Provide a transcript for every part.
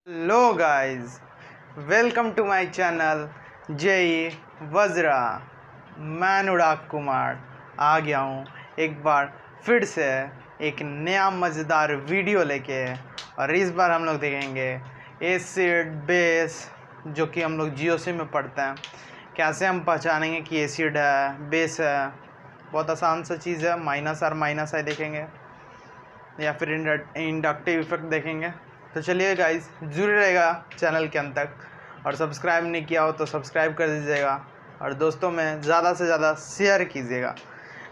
Hello guys, welcome to my channel JEE Vajra. मैं अनुराग कुमार आ गया हूँ एक बार फिर से एक नया मज़ेदार वीडियो लेके। और इस बार हम लोग देखेंगे एसिड बेस, जो कि हम लोग जीओसी में पढ़ते हैं। कैसे हम पहचानेंगे कि एसिड है बेस है। बहुत आसान सा चीज़ है। माइनस आर देखेंगे या फिर इंडक्टिव इफेक्ट देखेंगे। तो चलिए गाइस, जुड़े रहेगा चैनल के अंत तक। और सब्सक्राइब नहीं किया हो तो सब्सक्राइब कर दीजिएगा और दोस्तों में ज़्यादा से ज़्यादा शेयर कीजिएगा।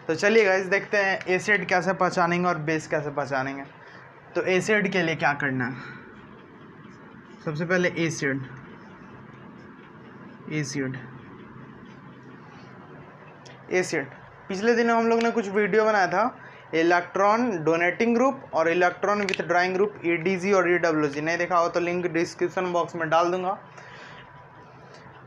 तो चलिए गाइस, देखते हैं एसिड कैसे पहचानेंगे और बेस कैसे पहचानेंगे। तो एसिड के लिए क्या करना है? सबसे पहले एसिड पिछले दिनों हम लोग ने कुछ वीडियो बनाया था, इलेक्ट्रॉन डोनेटिंग ग्रुप और इलेक्ट्रॉन विथड्रॉइंग ग्रुप, EDG और EWG। नहीं देखा हो तो लिंक डिस्क्रिप्शन बॉक्स में डाल दूंगा।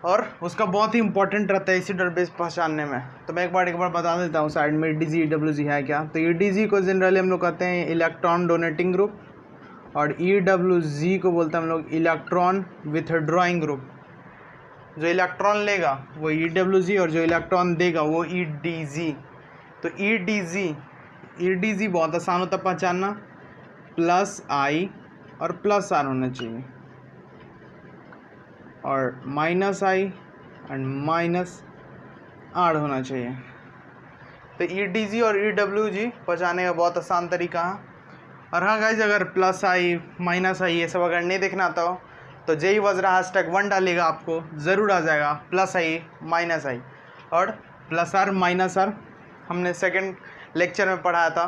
और उसका बहुत ही इंपॉर्टेंट रहता है एसिड और बेस पहचानने में। तो मैं एक बार बता देता हूँ साइड में EDG EWG है क्या। तो EDG को जनरली हम लोग कहते हैं इलेक्ट्रॉन डोनेटिंग ग्रुप और EWG को बोलते हैं हम लोग इलेक्ट्रॉन विथड्रॉइंग ग्रुप। जो इलेक्ट्रॉन लेगा वो EWG और जो इलेक्ट्रॉन देगा वो EDG। तो EDG बहुत आसान होता है पहचानना। +I और +R होना चाहिए और -I एंड -R होना चाहिए। तो EDG और EWG पहचानने का बहुत आसान तरीका है। और हाँ गाइज, अगर +I -I ये सब अगर नहीं देखना आता हो तो जेई वज्रा #1 डालेगा, आपको ज़रूर आ जाएगा +I -I। और +R हमने सेकंड लेक्चर में पढ़ाया था।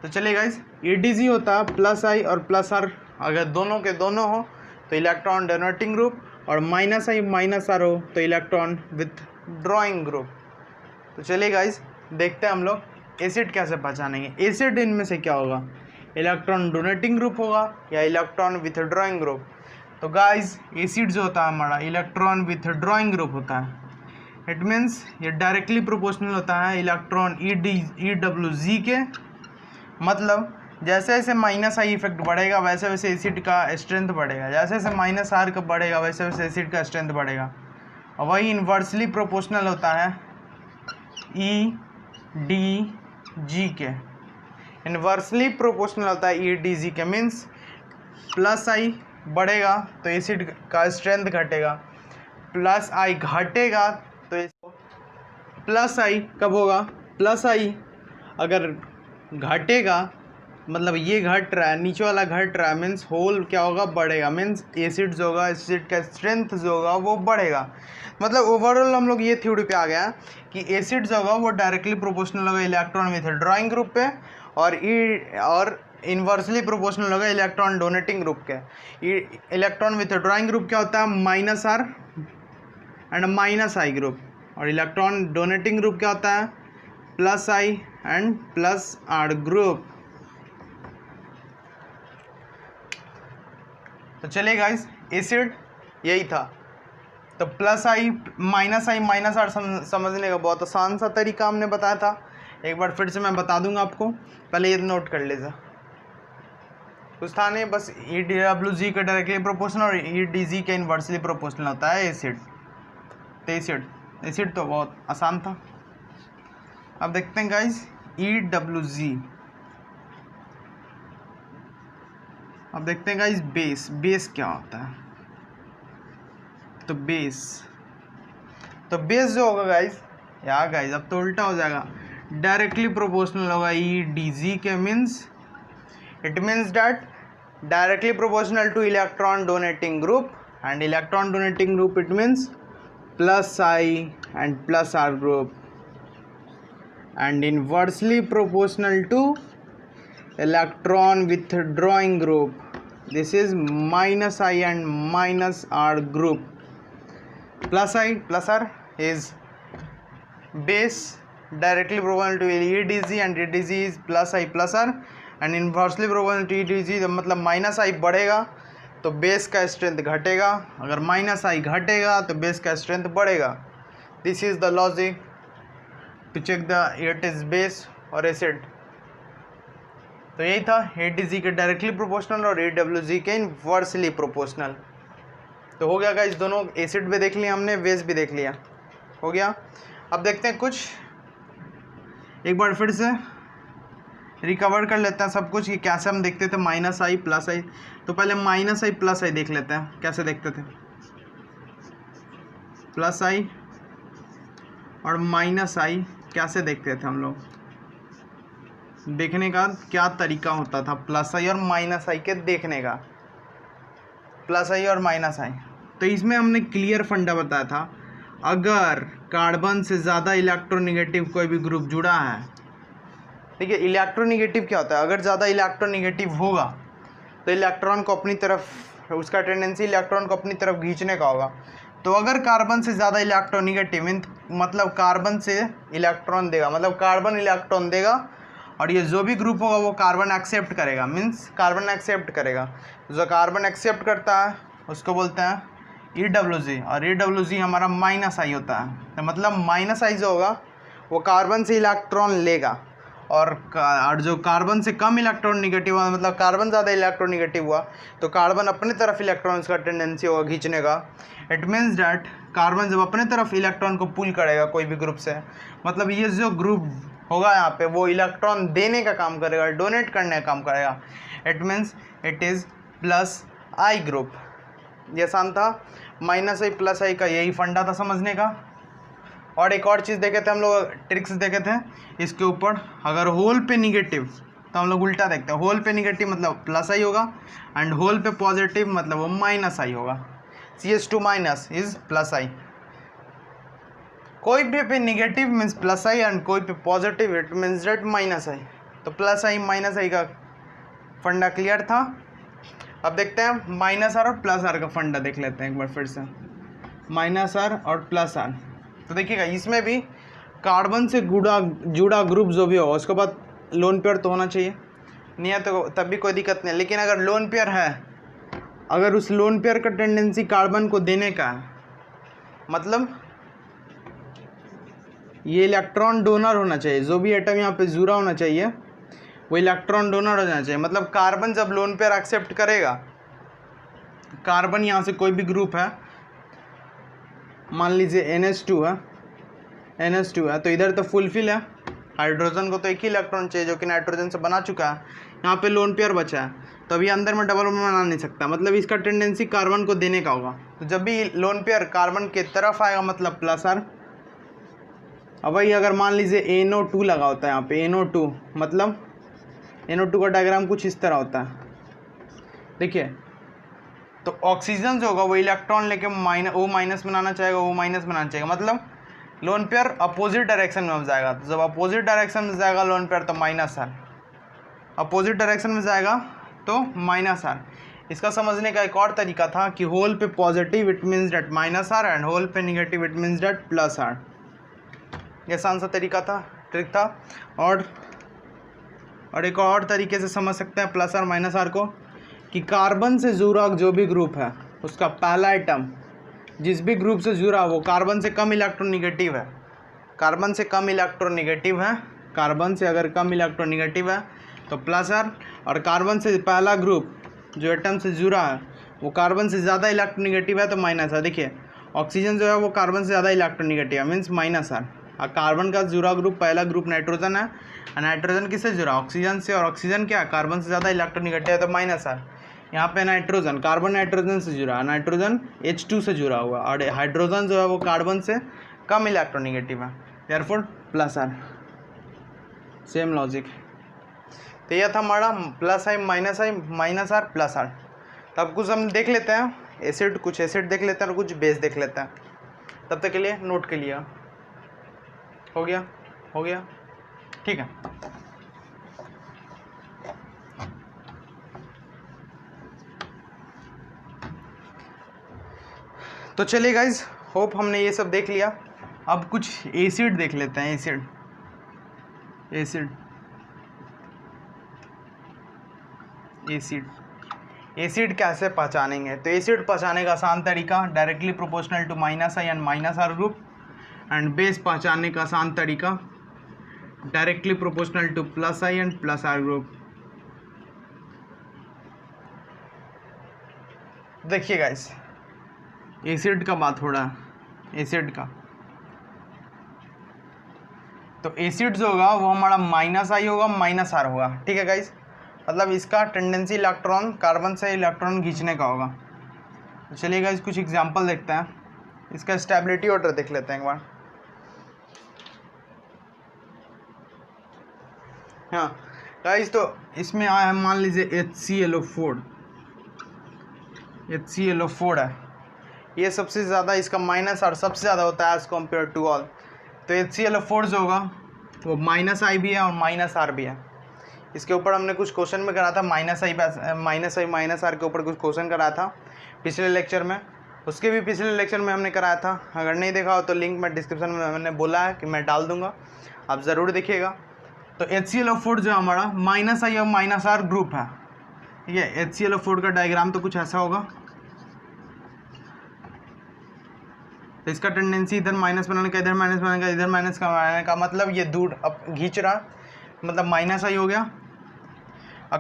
तो चलिए गाइज, EDG होता है +I और +R, अगर दोनों के दोनों हो तो इलेक्ट्रॉन डोनेटिंग ग्रुप, और -I -R हो तो इलेक्ट्रॉन विथड्रॉइंग ग्रुप। तो चलिए गाइज, देखते हैं हम लोग एसिड कैसे पहचानेंगे। एसिड इनमें से क्या होगा, इलेक्ट्रॉन डोनेटिंग ग्रुप होगा या इलेक्ट्रॉन विथड्रॉइंग ग्रुप। तो गाइज, एसिड जो होता है हमारा इलेक्ट्रॉन विथड्रॉइंग ग्रुप होता है। इट मीन्स ये डायरेक्टली प्रोपोर्शनल होता है इलेक्ट्रॉन EWG के। मतलब जैसे जैसे -I इफेक्ट बढ़ेगा वैसे वैसे एसिड का स्ट्रेंथ बढ़ेगा, जैसे जैसे -R का बढ़ेगा वैसे वैसे एसिड का स्ट्रेंथ बढ़ेगा। और वही इन्वर्सली प्रोपोर्शनल होता है EDG के। इन्वर्सली प्रोपोर्शनल होता है EDG के, मीन्स +I बढ़ेगा तो एसिड का स्ट्रेंथ घटेगा, +I घटेगा तो +I कब होगा, +I अगर घटेगा मतलब ये घट रहा है, नीचे वाला घट रहा है, मीन्स होल क्या होगा, बढ़ेगा। मीन्स एसिड जो होगा, एसिड का स्ट्रेंथ जो होगा वो बढ़ेगा। मतलब ओवरऑल हम लोग ये थ्योरी पे आ गया कि एसिड जो होगा वो डायरेक्टली प्रोपोर्शनल होगा इलेक्ट्रॉन विथड्रॉइंग ग्रुप पे और इन्वर्सली प्रोपोर्शनल होगा इलेक्ट्रॉन डोनेटिंग ग्रुप के। इलेक्ट्रॉन विथड्रॉइंग ग्रुप क्या होता है, -R एंड -I ग्रुप, और इलेक्ट्रॉन डोनेटिंग ग्रुप क्या होता है, +I एंड +R ग्रुप। तो चलिए गाइस, एसिड यही था। तो +I -R समझने का बहुत आसान सा तरीका हमने बताया था। एक बार फिर से मैं बता दूंगा आपको, पहले ये नोट कर लीजिए। कुछ था नहीं, बस EWG का डायरेक्टली प्रोपोर्शनल और EDG का इन्वर्सली प्रोपोर्शनल होता है एसिड। तो एसिड तो बहुत आसान था। अब देखते हैं गाइस EWG। अब देखते हैं गाइस बेस क्या होता है। तो बेस जो होगा गाइस, अब तो उल्टा हो जाएगा, डायरेक्टली प्रोपोर्शनल होगा EDG के। It means that directly proportional two electron donating group, and electron donating group it means +I and +R group, and inversely proportional to electron withdrawing group, this is -I and -R group. +R is base directly proportional to EDG and EDG is +I +R, and inversely proportional to EDG तो मतलब -I बढ़ेगा तो base का strength घटेगा, अगर -I घटेगा तो base का स्ट्रेंथ बढ़ेगा। This is the logic to check the it is base और एसिड। तो यही था ADG के डायरेक्टली प्रोपोर्शनल और AWG के इनवर्सली प्रोपोर्शनल। तो हो गया गाइस, दोनों एसिड भी देख लिया हमने, बेस भी देख लिया, हो गया। अब देखते हैं कुछ, एक बार फिर से रिकवर कर लेते हैं सब कुछ कि कैसे हम देखते थे माइनस आई प्लस आई। तो पहले माइनस आई प्लस आई देख लेते हैं कैसे देखते थे। प्लस आई और माइनस आई कैसे देखते थे हम लोग, देखने का क्या तरीका होता था प्लस आई और माइनस आई के देखने का, प्लस आई और माइनस आई। तो इसमें हमने क्लियर फंडा बताया था, अगर कार्बन से ज़्यादा इलेक्ट्रोनेगेटिव कोई भी ग्रुप जुड़ा है, ठीक है। इलेक्ट्रोनेगेटिव क्या होता है, अगर ज़्यादा इलेक्ट्रोनेगेटिव होगा तो इलेक्ट्रॉन को अपनी तरफ, उसका टेंडेंसी इलेक्ट्रॉन को अपनी तरफ खींचने का होगा। तो अगर कार्बन से ज़्यादा इलेक्ट्रोनेगेटिव मतलब कार्बन से इलेक्ट्रॉन देगा, मतलब कार्बन इलेक्ट्रॉन देगा और ये जो भी ग्रुप होगा वो कार्बन एक्सेप्ट करेगा, मीन्स कार्बन एक्सेप्ट करेगा। जो कार्बन एक्सेप्ट करता है उसको बोलते हैं EWG, और EWG हमारा माइनस आई होता है। तो मतलब माइनस आई जो होगा वो कार्बन से इलेक्ट्रॉन लेगा, और जो कार्बन से कम इलेक्ट्रॉन निगेटिव हुआ, मतलब कार्बन ज़्यादा इलेक्ट्रॉन निगेटिव हुआ तो कार्बन अपने तरफ इलेक्ट्रॉन्स का टेंडेंसी होगा खींचने का। इट मीन्स डैट कार्बन जब अपने तरफ इलेक्ट्रॉन को पुल करेगा कोई भी ग्रुप से, मतलब ये जो ग्रुप होगा यहाँ पे वो इलेक्ट्रॉन देने का काम करेगा, डोनेट करने का काम करेगा। It means it is plus I group. ये आसान था, माइनस आई प्लस आई का यही फंडा था समझने का। और एक और चीज़ देखे थे हम लोग, ट्रिक्स देखे थे इसके ऊपर। अगर होल पे निगेटिव तो हम लोग उल्टा देखते हैं, होल पे निगेटिव मतलब प्लस आई होगा एंड होल पे पॉजिटिव मतलब वो माइनस आई होगा। CH2 माइनस इज प्लस आई। कोई भी पे negative means plus I and कोई पे positive it means that minus I. तो प्लस आई माइनस आई का फंडा क्लियर था। अब देखते हैं माइनस आर और प्लस आर का फंडा देख लेते हैं एक बार फिर से, माइनस आर और प्लस आर। तो देखिएगा इसमें भी कार्बन से जुड़ा ग्रुप जो भी होगा उसके बाद लोन पेयर तो होना चाहिए, नहीं है तो तब भी कोई दिक्कत नहीं। लेकिन अगर लोन पेयर है, अगर उस लोन पेयर का टेंडेंसी कार्बन को देने का है, मतलब ये इलेक्ट्रॉन डोनर होना चाहिए, जो भी एटम यहाँ पे जुड़ा होना चाहिए वो इलेक्ट्रॉन डोनर होना चाहिए। मतलब कार्बन जब लोन पेयर एक्सेप्ट करेगा, कार्बन यहाँ से कोई भी ग्रुप है, मान लीजिए NH2 है, NH2 है, तो इधर तो फुलफिल है, हाइड्रोजन को तो एक ही इलेक्ट्रॉन चाहिए जो कि नाइट्रोजन से बना चुका है, यहाँ पे लोन पेयर बचा है, तो अभी अंदर में डबल बॉन्ड बना नहीं सकता, मतलब इसका टेंडेंसी कार्बन को देने का होगा। तो जब भी लोन पेयर कार्बन के तरफ आएगा मतलब प्लस आर। अब वही अगर मान लीजिए NO2 लगा होता है यहाँ पे, NO2 मतलब NO2 का डायग्राम कुछ इस तरह होता है, देखिए। तो ऑक्सीजन जो होगा वो इलेक्ट्रॉन लेके O माइनस बनाना चाहेगा, O माइनस बनाना चाहेगा, मतलब लोन पेयर अपोजिट डायरेक्शन में जाएगा। तो जब अपोजिट डायरेक्शन में जाएगा लोन पेयर तो माइनस आर, अपोजिट डायरेक्शन में जाएगा तो माइनस आर। इसका समझने का एक और तरीका था कि होल पे positive it means that minus R and hole पे negative it means that plus R. ये आसान सा तरीका था, ट्रिक था। और एक और तरीके से समझ सकते हैं प्लस आर माइनस आर को, कि कार्बन से जुड़ा जो भी ग्रुप है उसका पहला एटम जिस भी ग्रुप से जुड़ा वो कार्बन से कम इलेक्ट्रोनेगेटिव है, कार्बन से कम इलेक्ट्रोनेगेटिव है, कार्बन से अगर कम इलेक्ट्रोनेगेटिव है तो प्लस आर, और कार्बन से पहला ग्रुप जो एटम से जुड़ा है वो कार्बन से ज़्यादा इलेक्ट्रोनेगेटिव है तो माइनस आर। देखिए ऑक्सीजन जो है वो कार्बन से ज़्यादा इलेक्ट्रोनेगेटिव है मीन्स माइनस आर। कार्बन का जुड़ा ग्रुप पहला ग्रुप नाइट्रोजन है, नाइट्रोजन किससे जुड़ा, ऑक्सीजन से, और ऑक्सीजन क्या कार्बन से ज़्यादा इलेक्ट्रोनेगेटिव है तो माइनस आर। यहाँ पे नाइट्रोजन, कार्बन नाइट्रोजन से जुड़ा है, नाइट्रोजन H2 से जुड़ा हुआ, और हाइड्रोजन जो है वो कार्बन से कम इलेक्ट्रोनेगेटिव है, therefore plus R. Same logic. तो यह था हमारा plus I minus R plus R. तो अब कुछ हम देख लेते हैं एसिड, कुछ एसिड देख लेते हैं और कुछ बेस देख लेते हैं। तब तक के लिए नोट के लिए हो गया ठीक है। तो चलिए गाइज, होप हमने ये सब देख लिया। अब कुछ एसिड देख लेते हैं। एसिड कैसे पहचानेंगे। तो एसिड पहचाने का आसान तरीका directly proportional to minus I and minus R group, and base पहचानने का आसान तरीका directly proportional to plus I and plus R group. देखिए गाइस, एसिड का बात हो रहा है, एसिड का, तो एसिड जो होगा वो हमारा -I होगा, -R होगा, ठीक है गाइस। मतलब इसका टेंडेंसी इलेक्ट्रॉन कार्बन से इलेक्ट्रॉन खींचने का होगा। तो चलिए गाइस कुछ एग्जांपल देखते हैं, इसका स्टेबिलिटी ऑर्डर देख लेते हैं एक बार। हाँ गाइस, तो इसमें आया है मान लीजिए HClO4 है, ये सबसे ज़्यादा, इसका -R सबसे ज़्यादा होता है एज़ कम्पेयर टू ऑल। तो HClO4 जो होगा वो -I भी है और -R भी है। इसके ऊपर हमने कुछ क्वेश्चन में करा था, -I -R के ऊपर कुछ क्वेश्चन कराया था पिछले लेक्चर में, उसके भी पिछले लेक्चर में हमने कराया था। अगर नहीं देखा हो तो लिंक मैं डिस्क्रिप्शन में मैंने बोला है कि मैं डाल दूंगा, आप ज़रूर देखिएगा। तो HClO4 जो हमारा -I और -R ग्रुप है, ठीक है। HClO4 का डायग्राम तो कुछ ऐसा होगा, तो इसका टेंडेंसी इधर माइनस बनाने का, इधर माइनस बनाने का, इधर माइनस का बनाने का, मतलब ये दूर अब खींच रहा, मतलब -I हो गया। और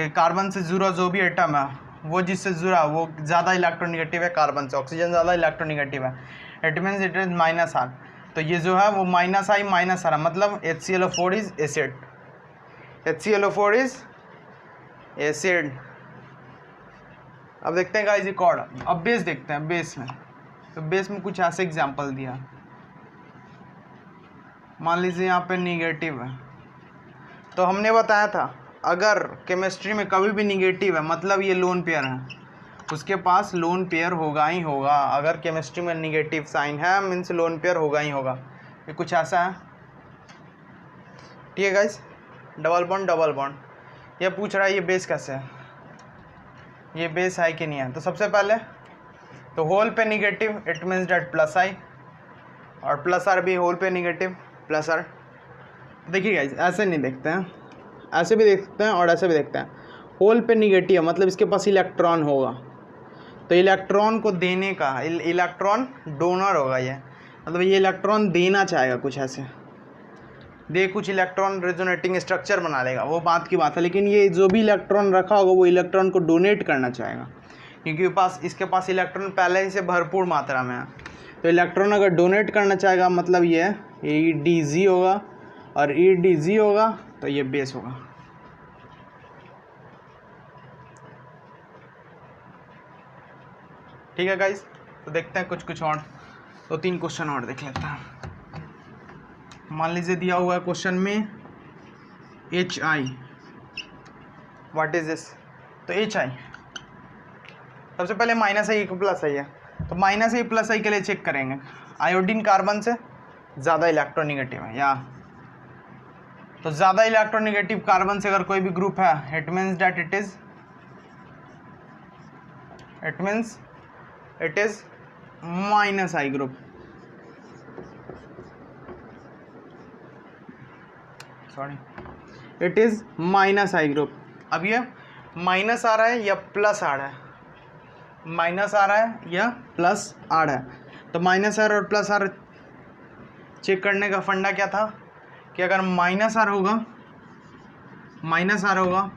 कार्बन से जुड़ा जो भी एटम है वो जिससे जुड़ा वो ज़्यादा इलेक्ट्रोनेगेटिव है कार्बन से, ऑक्सीजन ज़्यादा इलेक्ट्रोनेगेटिव है, it means it is -R। तो ये जो है वो -I -R है, मतलब HClO4 is acid, HClO4 is acid. अब देखते हैं गाइस एक और, अब बेस देखते हैं। बेस में, तो बेस में कुछ ऐसे एग्जांपल दिया, मान लीजिए यहाँ पे निगेटिव है, तो हमने बताया था अगर केमिस्ट्री में कभी भी निगेटिव है मतलब ये लोन पेयर है, उसके पास लोन पेयर होगा ही होगा। अगर केमिस्ट्री में निगेटिव साइन है मीन्स लोन पेयर होगा ही होगा, ये कुछ ऐसा है, ठीक है गाइस। डबल बॉन्ड, ये पूछ रहा है ये बेस कैसे है, ये बेस है कि नहीं है। तो सबसे पहले तो होल पे negative, it means that +I, और +R भी होल पे निगेटिव +R। देखिए गाइस ऐसे नहीं देखते हैं, ऐसे भी देखते हैं और ऐसे भी देखते हैं। होल पे निगेटिव मतलब इसके पास इलेक्ट्रॉन होगा, तो इलेक्ट्रॉन को देने का, इलेक्ट्रॉन डोनर होगा ये, मतलब ये इलेक्ट्रॉन देना चाहेगा कुछ ऐसे, कुछ इलेक्ट्रॉन रेजोनेटिंग स्ट्रक्चर बना लेगा, वो बात की बात है। लेकिन ये जो भी इलेक्ट्रॉन रखा होगा वो इलेक्ट्रॉन को डोनेट करना चाहेगा, क्योंकि इसके पास इलेक्ट्रॉन पहले ही से भरपूर मात्रा में है। तो इलेक्ट्रॉन अगर डोनेट करना चाहेगा मतलब ये EDZ होगा, और EDZ होगा तो ये बेस होगा। ठीक है गाइस, तो देखते हैं कुछ और, 2-3 क्वेश्चन और देख लेते हैं। मान लीजिए दिया हुआ है क्वेश्चन में HI, व्हाट इज दिस। तो HI सबसे पहले -I +I है, तो -I +I के लिए चेक करेंगे। आयोडीन कार्बन से ज़्यादा इलेक्ट्रोनेगेटिव है, या तो ज़्यादा इलेक्ट्रोनेगेटिव कार्बन से अगर कोई भी ग्रुप है, it means that it is -I group, it is -I group. अब ये माइनस आ रहा है या प्लस आ रहा है, माइनस आ रहा है या प्लस आ रहा है। तो -R और +R चेक करने का फंडा क्या था कि अगर -R होगा,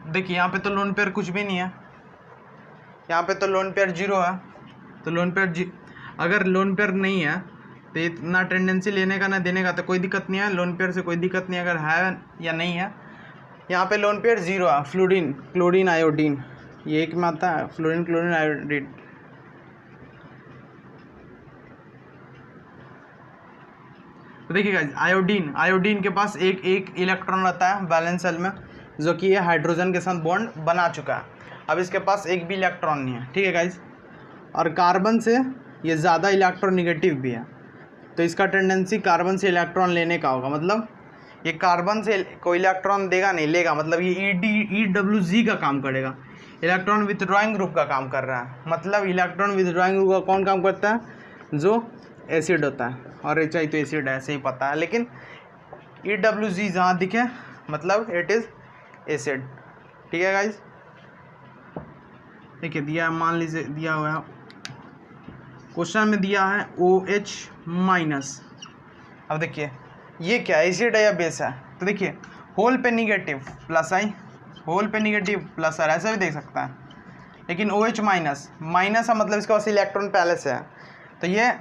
देखिए यहाँ पे तो लोन पेयर कुछ भी नहीं है, यहाँ पे तो लोन पेयर 0 है। तो लोन पेयर अगर लोन पेयर नहीं है तो इतना टेंडेंसी लेने का ना देने का, तो कोई दिक्कत नहीं है, लोन पेयर से कोई दिक्कत नहीं अगर है या नहीं है। यहाँ पे लोन पेयर 0 है, फ्लोरीन, क्लोरीन, आयोडीन, ये एक में आता है, फ्लोरीन, क्लोरीन, आयोडीन। तो देखिए गाइस, आयोडीन के पास एक इलेक्ट्रॉन रहता है वैलेंस शेल में, जो कि ये हाइड्रोजन के साथ बॉन्ड बना चुका है। अब इसके पास एक भी इलेक्ट्रॉन नहीं है, ठीक है गाइस। और कार्बन से ये ज़्यादा इलेक्ट्रोनेगेटिव भी है, तो इसका टेंडेंसी कार्बन से इलेक्ट्रॉन लेने का होगा, मतलब ये कार्बन से कोई इलेक्ट्रॉन देगा नहीं, लेगा, मतलब ये EWZ का काम करेगा, इलेक्ट्रॉन विथड्रॉइंग ग्रुप का काम कर रहा है। मतलब इलेक्ट्रॉन विथड्रॉइंग ग्रुप का कौन काम करता है, जो एसिड होता है, और HI तो एसिड है, ऐसे ही पता है। लेकिन EWZ जहाँ दिखे मतलब इट इज़ एसिड, ठीक है गाइज। देखिए दिया है, मान लीजिए दिया हुआ है क्वेश्चन में, दिया है OH-। अब देखिए ये क्या एसिड है या बेस है, तो देखिए होल पे निगेटिव +I, होल पे निगेटिव प्लस आर, ऐसा भी देख सकता है। लेकिन OH माइनस, माइनस है मतलब इसके पास इलेक्ट्रॉन पहले से है, तो ये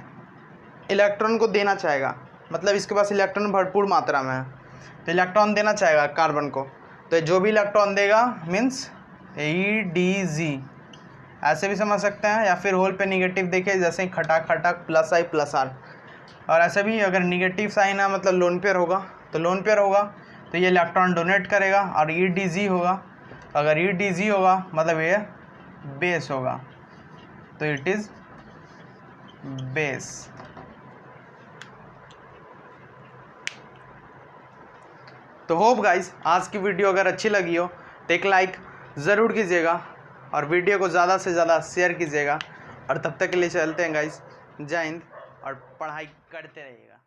इलेक्ट्रॉन को देना चाहेगा, मतलब इसके पास इलेक्ट्रॉन भरपूर मात्रा में है, तो इलेक्ट्रॉन देना चाहेगा कार्बन को। तो जो भी इलेक्ट्रॉन देगा मीन्स EDZ, ऐसे भी समझ सकते हैं। या फिर होल पे निगेटिव देखे जैसे खटाक खटाक प्लस I प्लस R। और ऐसे भी अगर निगेटिव साइन है मतलब लोन पेयर होगा, तो लोन पेयर होगा तो ये इलेक्ट्रॉन डोनेट करेगा। और EDZ होगा, अगर EDZ होगा मतलब ये बेस होगा, तो इट इज़ बेस। तो होप गाइस आज की वीडियो अगर अच्छी लगी हो तो एक लाइक ज़रूर कीजिएगा और वीडियो को ज़्यादा से ज़्यादा शेयर कीजिएगा। और तब तक के लिए चलते हैं गाइस, जय हिंद और पढ़ाई करते रहिएगा।